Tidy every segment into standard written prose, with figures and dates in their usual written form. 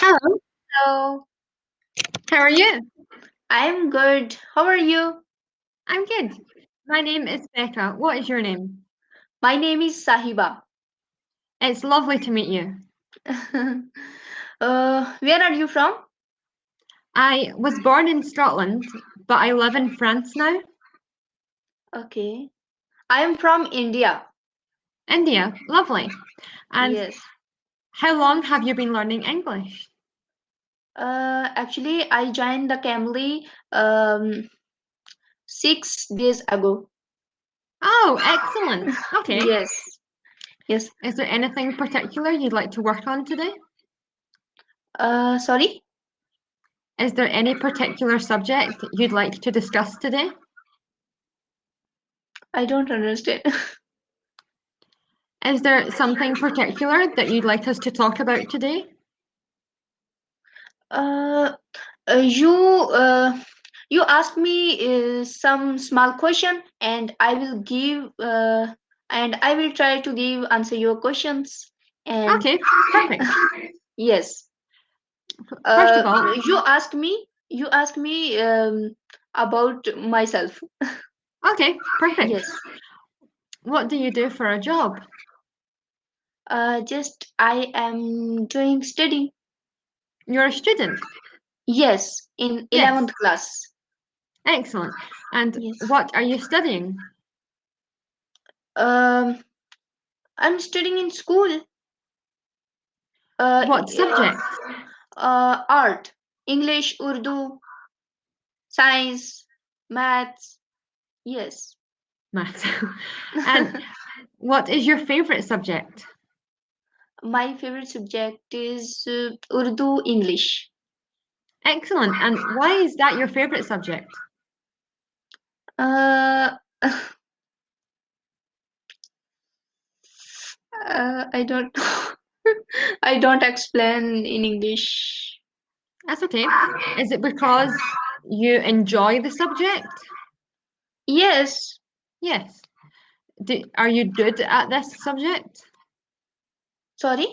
Hello, Hello, how are you? I'm good. How are you? I'm good. My name is Bekah. What is your name? My name is Sahiba. It's lovely to meet you. Where are you from? I was born in Scotland, but I live in France now. Okay. I am from India. India, lovely. And Yes. how long have you been learning English? Actually, I joined the Cambly 6 days ago. Oh, excellent. Okay. Yes. Yes. Is there anything particular you'd like to work on today? Sorry? Is there any particular subject you'd like to discuss today? I don't understand. Is there something particular that you'd like us to talk about today? uh, you you ask me some small question, and I will try to give answer your questions. And Okay, perfect. yes, First of all, you ask me about myself. okay, perfect. Yes. What do you do for a job? Just I am doing study. You're a student. Yes, in Yes, 11th class. excellent. And Yes. what are you studying? um I'm studying in school. What subject? Art, English, Urdu, science, maths. Yes. Maths. And what is your favorite subject? My favorite subject is Urdu, English. Excellent. And why is that your favorite subject? Uh, I don't I don't explain in English. That's okay. Is it because you enjoy the subject? Yes. Yes. Are you good at this subject? Sorry?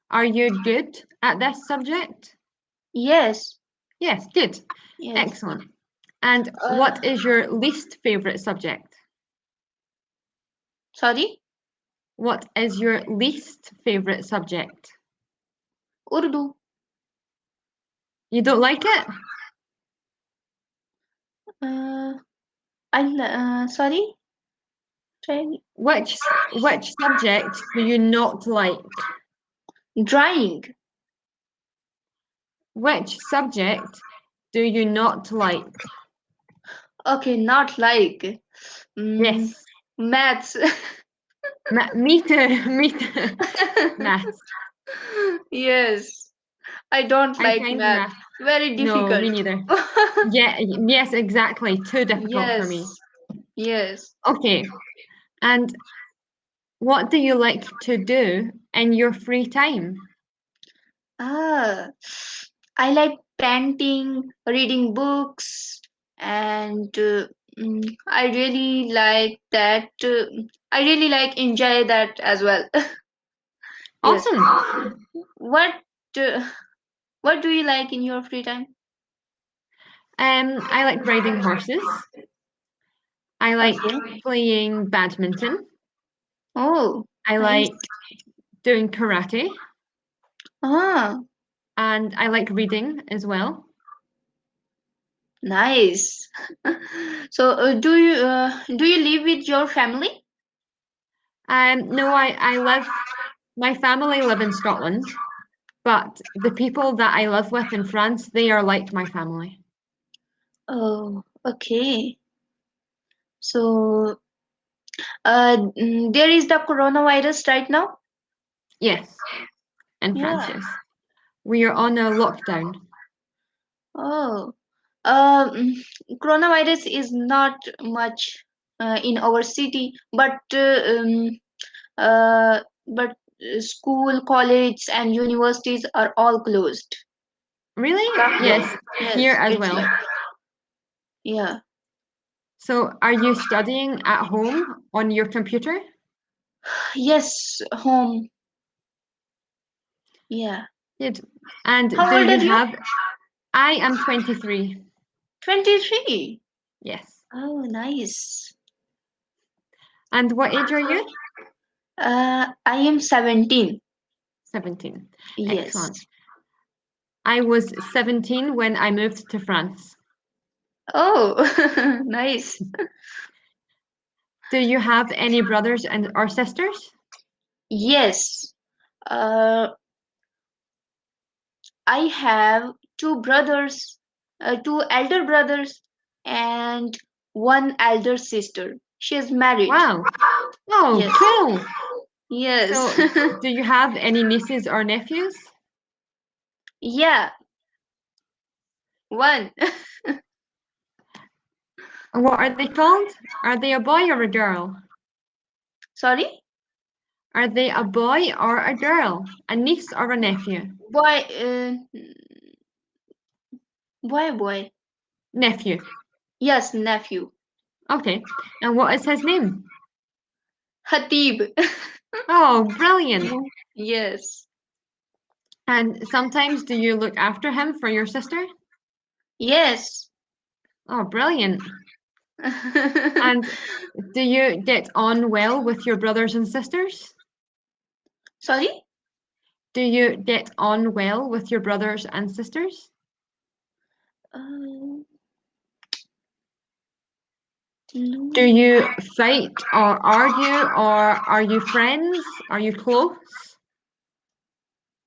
Are you good at this subject? Yes. Yes, good. Yes. Excellent. And Uh, what is your least favorite subject? Sorry? What is your least favorite subject? Urdu. You don't like it? Uh, Sorry? Try Which subject do you not like? drawing. Which subject do you not like? Okay, not like. Mm, Yes. Maths. Me too. Me too. Maths. Yes, I don't I like find math. math. Very No, me difficult. neither. Yeah, yes, exactly. Too difficult for me. Yes, yes. Okay. And what do you like to do in your free time? Ah, I like painting, reading books, and I really like that. I really like enjoy that as well. Yes. Awesome. What uh, what do you like in your free time? I like riding horses. I like Okay. playing badminton. Oh, I nice. like doing karate. Ah, And I like reading as well. nice. So, do you live with your family? No, my family live in Scotland, but the people that I live with in France, they are like my family. Oh, okay. So, there is the coronavirus right now. Yes, in France, Yeah. yes. We are on a lockdown. Oh, um, coronavirus is not much in our city, but school, college, and universities are all closed. Really? Cafe. Yes, here Yes, as it's well. like yeah. So, are you studying at home on your computer? Yes, home. Yeah. Good. And How do old you are you? have? I am 23. 23. Yes. Oh, nice. And what age are you? I am 17. 17. Yes. Excellent. I was 17 when I moved to France. Oh, nice. Do you have any brothers and or sisters? Yes. Uh, I have two brothers, two elder brothers, and one elder sister. She is married. Wow. Oh, Yes. cool. Yes. So, do you have any nieces or nephews? Yeah. One. What are they called? Are they a boy or a girl? Sorry? Are they a boy or a girl? A niece or a nephew? Boy. Boy. Nephew. Yes, nephew. Okay. And what is his name? Hatib. Oh, brilliant. Yes. And sometimes do you look after him for your sister? Yes. Oh, brilliant. And do you get on well with your brothers and sisters? Sorry? Do you get on well with your brothers and sisters? No. Do you fight or argue, or are you friends? Are you close?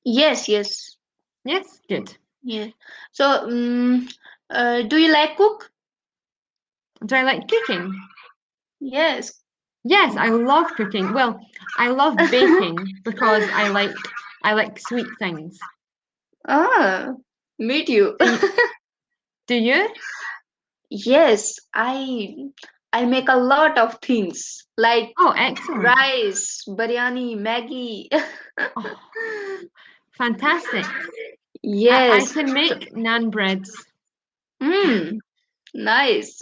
Yes. Yes, good. Yeah. So, do you like cook? Do I like cooking? Yes. Yes, I love cooking. Well, I love baking because I like sweet things. Ah, meet you. Do you? Do you? Yes, I make a lot of things like Oh, excellent. rice, biryani, Maggie. Oh, fantastic. I Yes. can make naan breads. Mm, nice.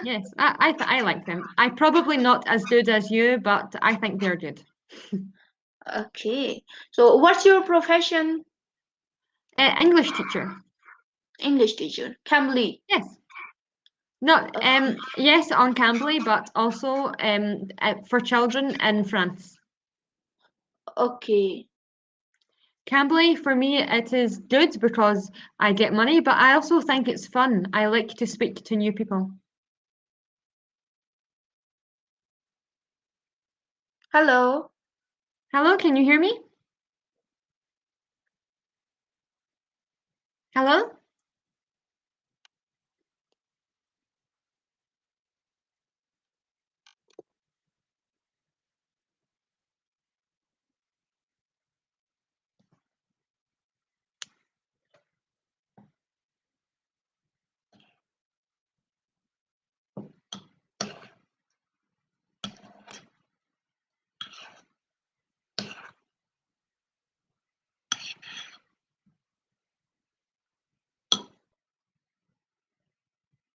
Yes, I like them. I probably not as good as you, but I think they're good. Okay. So, what's your profession? English teacher. English teacher. Cambly. Yes. Not yes on Cambly, but also for children in France. Okay. Cambly for me it is good because I get money, but I also think it's fun. I like to speak to new people. Hello. Hello, can you hear me? Hello?